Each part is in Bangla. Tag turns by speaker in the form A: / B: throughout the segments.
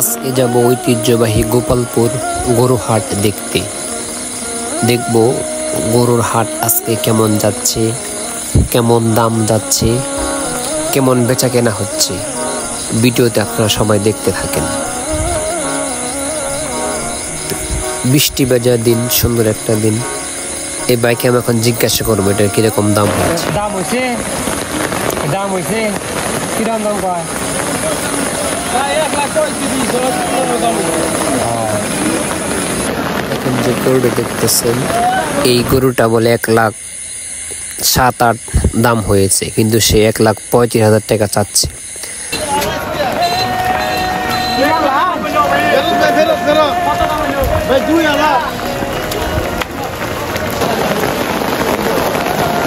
A: আজকে যাব ঐতিহ্যবাহী গোপালপুর গরু হাট দেখতে। দেখব গরুর হাট আজকে কেমন যাচ্ছে, কেমন দাম যাচ্ছে, কেমন বেচা কেনা হচ্ছে। ভিডিওতে আপনারা সবাই দেখতে থাকেন। বৃষ্টি ভেজা দিন, সুন্দর একটা দিন। এই বাইকে আমি এখন জিজ্ঞাসা করবো এটার কিরকম দাম হয়েছে।
B: কিরকম দাম কয়?
A: এখন যে গরুটা দেখতেছেন এই গরুটা বলে 1,07,8 দাম হয়েছে, কিন্তু সে 1,35,000 টাকা চাচ্ছে।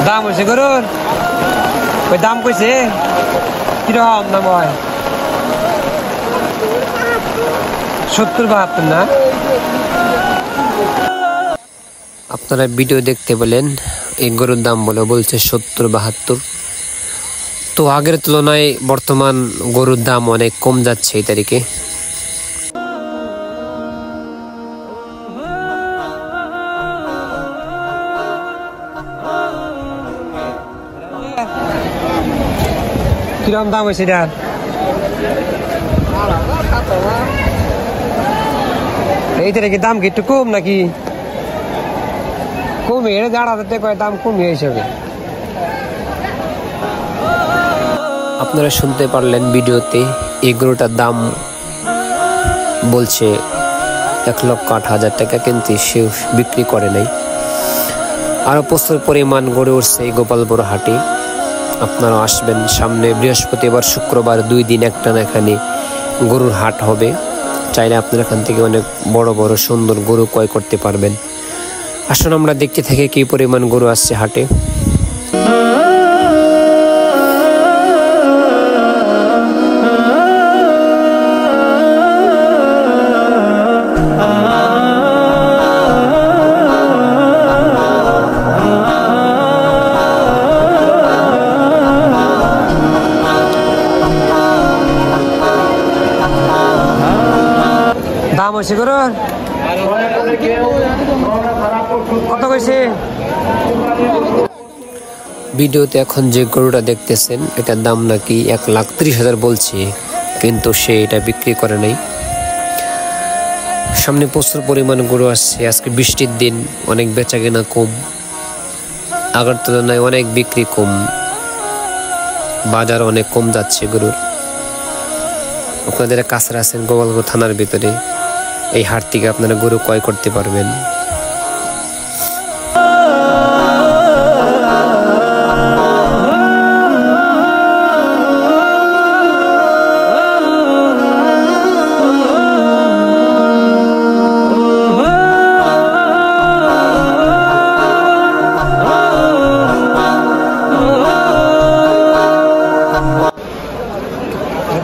B: দাম হয়েছে গরুর? ওই দাম কইছে কিরকম দাম হয়? 70-72 না?
A: আপনারা ভিডিও দেখতে বলেন এই গরুর দাম বলছে 70-72। তো আগের তুলনায় বর্তমান গরুর দাম অনেক কম যাচ্ছে এই তারিখে।
B: কিরকম দাম হয়েছে এটা? এই তারিখে দাম কি একটু কম নাকি? কমে 8,000 টাকা দাম কমে হিসাবে।
A: আপনারা শুনতে পারলেন ভিডিওতে এই গরুটার দাম বলছে 1,08,000 টাকা, কিন্তু সে বিক্রি করে নাই। আরো প্রচুর পরিমাণ গড়ে উঠছে এই গোপালপুর হাটে। আপনারা আসবেন, সামনে বৃহস্পতিবার শুক্রবার 2 দিন একটানা এখানে গরুর হাট হবে। চাইলে আপনারা এখান থেকে অনেক বড় বড় সুন্দর গরু ক্রয় করতে পারবেন। আসুন আমরা দেখতে থাকি কি পরিমাণ গরু আসছে হাটে।
B: দাম হয়েছে গরুর? কত কইছে?
A: ভিডিওতে এখন যে গরুটা দেখতেছেন এটার দাম নাকি 1,30,000 বলছে, কিন্তু সে এটা বিক্রি করে নাই। সামনে প্রচুর পরিমাণ গরু আসছে। আজকে বৃষ্টির দিন, অনেক বেচা কেনা কম, আগের তুলনায় অনেক বিক্রি কম, বাজার অনেক কম যাচ্ছে গরুর। আপনাদের কাছে আছেন গোপালপুর থানার ভিতরে, এই হাট থেকে আপনারা গরু ক্রয় করতে পারবেন।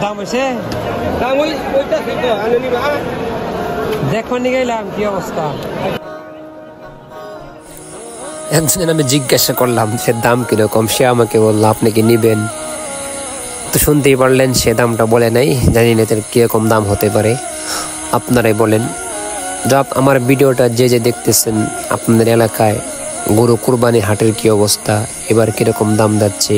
B: দাম হয়েছে? দেখো নি গেলাম কি অবস্থা।
A: একজনের আমি জিজ্ঞাসা করলাম সে দাম কিরকম, সে আমাকে বললো আপনি কি নিবেন? তো শুনতেই পারলেন সে দামটা বলে নাই। জানি না এর কিরকম দাম হতে পারে, আপনারাই বলেন। আমার ভিডিওটা যে দেখতেছেন, আপনাদের এলাকায় গরু কুরবানি হাটের কি অবস্থা, এবার কিরকম দাম যাচ্ছে,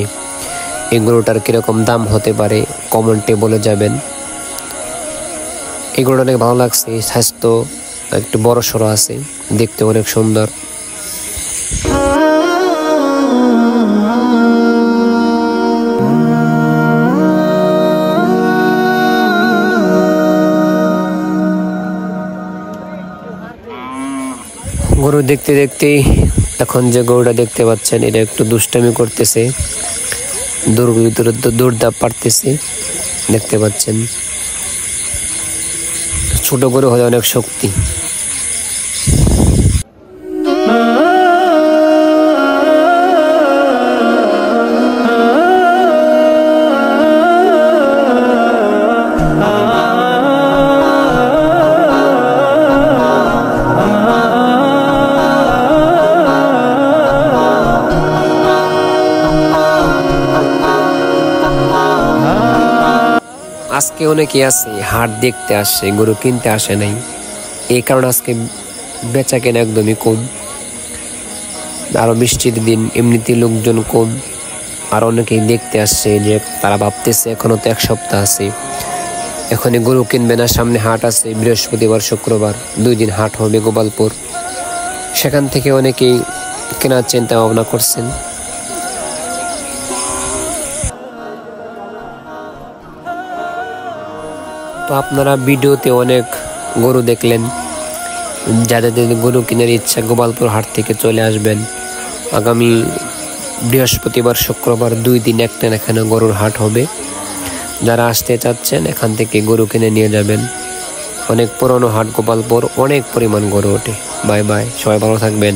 A: এই গরুটার কিরকম দাম হতে পারে কমেন্টে বলে যাবেন। এই গরুটা অনেক ভালো লাগছে, স্বাস্থ্য একটু বড় সড়ো আছে, দেখতে অনেক সুন্দর। গরু দেখতে দেখতেই এখন যে গরুটা দেখতে পাচ্ছেন এটা একটু দুষ্টামি করতেছে, দৌড় পারতেছে, দেখতে পাচ্ছেন। ছোট গরু হলে অনেক শক্তি। আজকে অনেকে আছে হাট দেখতে আসে, গরু কিনতে আসে নাই। এই কারণে আজকে বেচা কেনা একদমই কম। আরো বৃষ্টির দিন, এমনিতে লোকজন কম। আর অনেকেই দেখতে আসছে যে তারা ভাবতেছে এখনো তো 1 সপ্তাহ আছে, এখনই গরু কিনবে না, সামনে হাট আছে বৃহস্পতিবার শুক্রবার 2 দিন হাট হবে গোপালপুর। সেখান থেকে অনেকেই কেনার চিন্তা ভাবনা করছেন। তো আপনারা ভিডিওতে অনেক গরু দেখলেন। যাদের গরু কেনার ইচ্ছা গোপালপুর হাট থেকে চলে আসবেন। আগামী বৃহস্পতিবার শুক্রবার 2 দিন একটা এখানে গরুর হাট হবে। যারা আসতে চাচ্ছেন এখান থেকে গরু কিনে নিয়ে যাবেন। অনেক পুরনো হাট গোপালপুর, অনেক পরিমাণ গরু ওঠে। বাই বাই, সবাই ভালো থাকবেন।